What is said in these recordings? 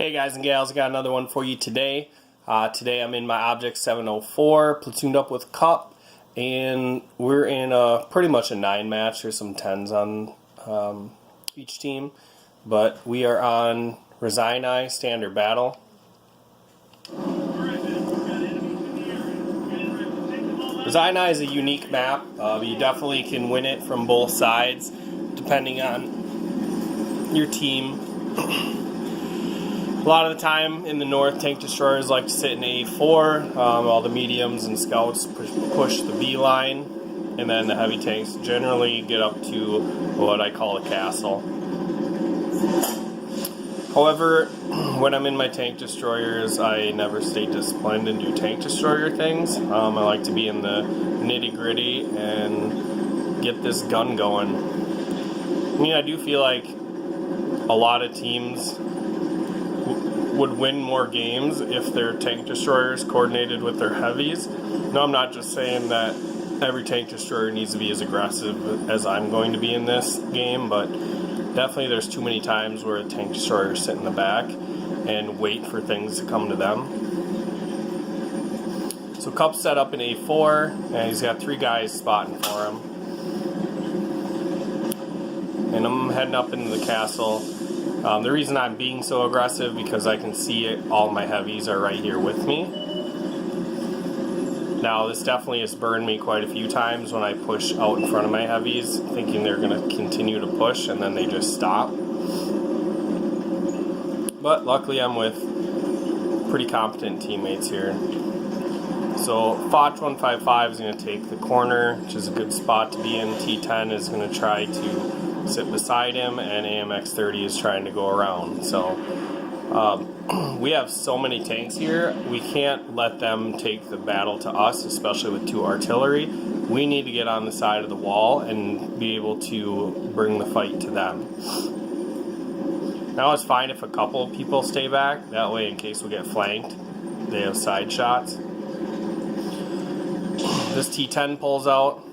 Hey guys and gals, I got another one for you today. Today I'm in my Object 704, platooned up with Cup, and we're in pretty much a 9 match. There's some 10s on each team, but we are on Rzaini Standard Battle. Rzaini is a unique map. You definitely can win it from both sides, depending on your team. A lot of the time in the north, tank destroyers like to sit in A4. All the mediums and scouts push the B line, and then the heavy tanks generally get up to what I call a castle. However, when I'm in my tank destroyers, I never stay disciplined and do tank destroyer things. I like to be in the nitty-gritty and get this gun going. I mean, I do feel like a lot of teams would win more games if their tank destroyers coordinated with their heavies. No, I'm not just saying that every tank destroyer needs to be as aggressive as I'm going to be in this game, but definitely there's too many times where a tank destroyers sit in the back and wait for things to come to them. So Cup's set up in A4, and he's got 3 guys spotting for him. And I'm heading up into the castle. The reason I'm being so aggressive because I can see it, all my heavies are right here with me. Now this definitely has burned me quite a few times when I push out in front of my heavies thinking they're going to continue to push and then they just stop. But luckily I'm with pretty competent teammates here. So Foch 155 is going to take the corner, which is a good spot to be in. T10 is going to try to sit beside him, and AMX-30 is trying to go around. So we have so many tanks here, we can't let them take the battle to us, especially with 2 artillery. We need to get on the side of the wall and be able to bring the fight to them. Now it's fine if a couple people stay back, that way in case we get flanked, they have side shots. This T10 pulls out.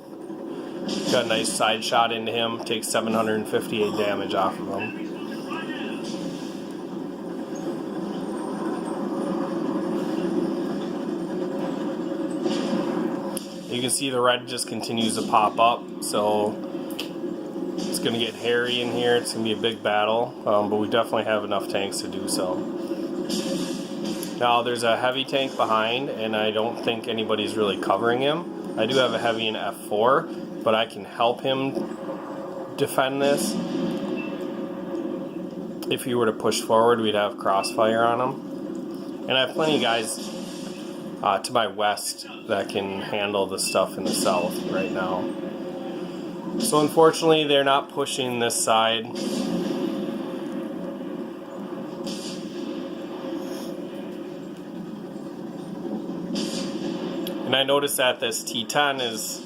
Got a nice side shot into him, takes 758 damage off of him. You can see the red just continues to pop up, so it's going to get hairy in here. It's going to be a big battle, but we definitely have enough tanks to do so. Now there's a heavy tank behind, and I don't think anybody's really covering him. I do have a heavy in F4, but I can help him defend this. If he were to push forward, we'd have crossfire on him. And I have plenty of guys to my west that can handle the stuff in the south right now. So unfortunately, they're not pushing this side. And I noticed that this T10 is,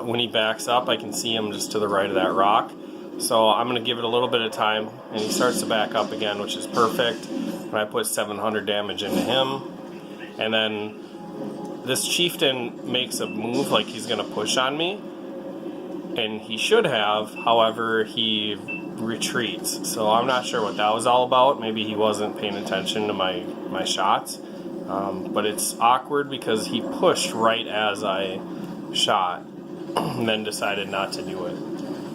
when he backs up, I can see him just to the right of that rock. So I'm going to give it a little bit of time, and he starts to back up again, which is perfect. And I put 700 damage into him. And then this chieftain makes a move like he's going to push on me. And he should have, however, he retreats. So I'm not sure what that was all about. Maybe he wasn't paying attention to my shots. But it's awkward because he pushed right as I shot and then decided not to do it.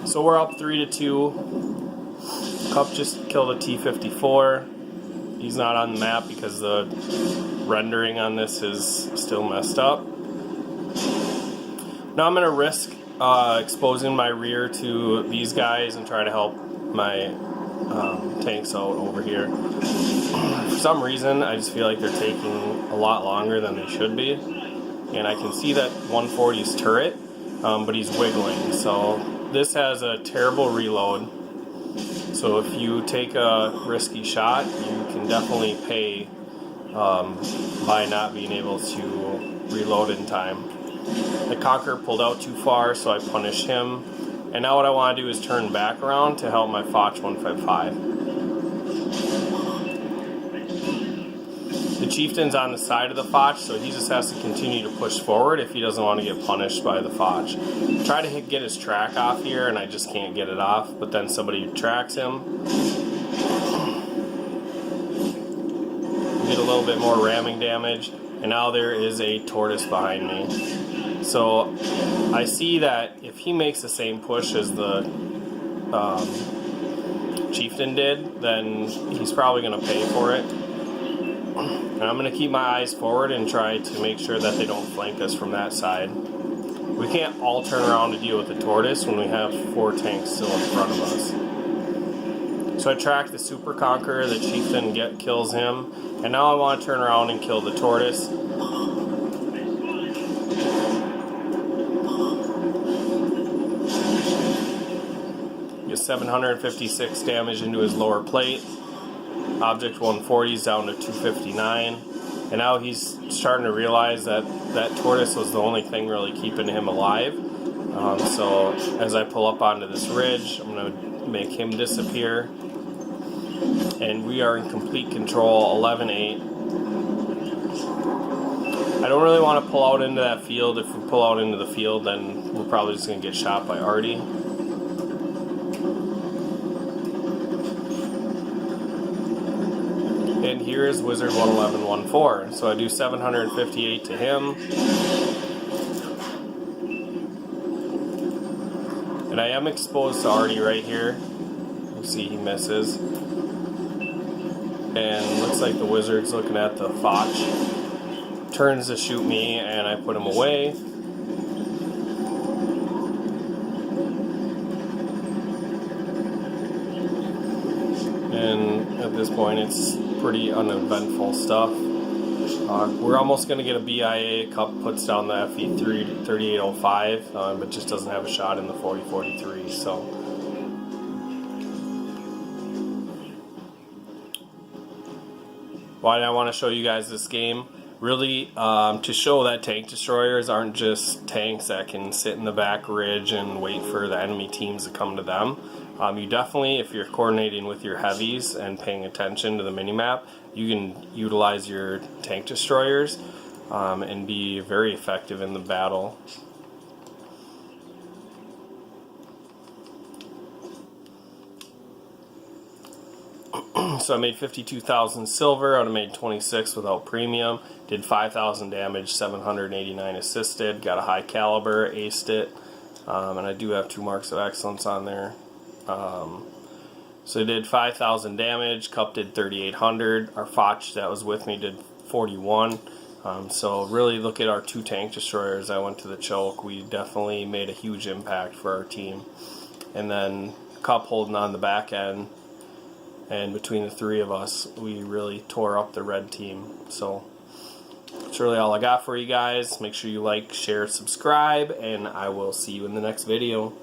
So we're up 3-2. Cup just killed a T-54. He's not on the map because the rendering on this is still messed up. Now I'm going to risk exposing my rear to these guys and try to help my tanks out over here. For some reason, I just feel like they're taking a lot longer than they should be. And I can see that 140's turret, but he's wiggling. So this has a terrible reload. So if you take a risky shot, you can definitely pay by not being able to reload in time. The Conqueror pulled out too far, so I punished him. And now what I want to do is turn back around to help my Foch 155. The chieftain's on the side of the Foch, so he just has to continue to push forward if he doesn't want to get punished by the Foch. Try to get his track off here, and I just can't get it off, but then somebody tracks him. did a little bit more ramming damage, and now there is a tortoise behind me. So I see that if he makes the same push as the chieftain did, then he's probably going to pay for it. And I'm going to keep my eyes forward and try to make sure that they don't flank us from that side. We can't all turn around to deal with the tortoise when we have 4 tanks still in front of us. So I track the Super Conqueror, the chieftain kills him, and now I want to turn around and kill the tortoise. Get 756 damage into his lower plate. Object 140 is down to 259. And now he's starting to realize that that tortoise was the only thing really keeping him alive. So as I pull up onto this ridge, I'm going to make him disappear. And we are in complete control, 11-8. I don't really want to pull out into that field. If we pull out into the field, then we're probably just going to get shot by Artie. And here is Wizard 111-14. So I do 758 to him. And I am exposed to Artie right here. You see he misses. And looks like the Wizard's looking at the Foch. Turns to shoot me, and I put him away. And at this point, it's pretty uneventful stuff. We're almost going to get a BIA. Cup puts down the FE 3805, but just doesn't have a shot in the 4043. So. Why did I want to show you guys this game? Really, to show that tank destroyers aren't just tanks that can sit in the back ridge and wait for the enemy teams to come to them. You definitely, if you're coordinating with your heavies and paying attention to the minimap, you can utilize your tank destroyers and be very effective in the battle. So I made 52,000 silver. I would have made 26 without premium. Did 5,000 damage, 789 assisted. Got a high caliber, aced it, and I do have 2 marks of excellence on there. So I did 5,000 damage. Cup did 3,800. Our Foch that was with me did 41. So really look at our 2 tank destroyers. I went to the choke. We definitely made a huge impact for our team. And then Cup holding on the back end. And between the 3 of us, we really tore up the red team. So that's really all I got for you guys. Make sure you like, share, subscribe, and I will see you in the next video.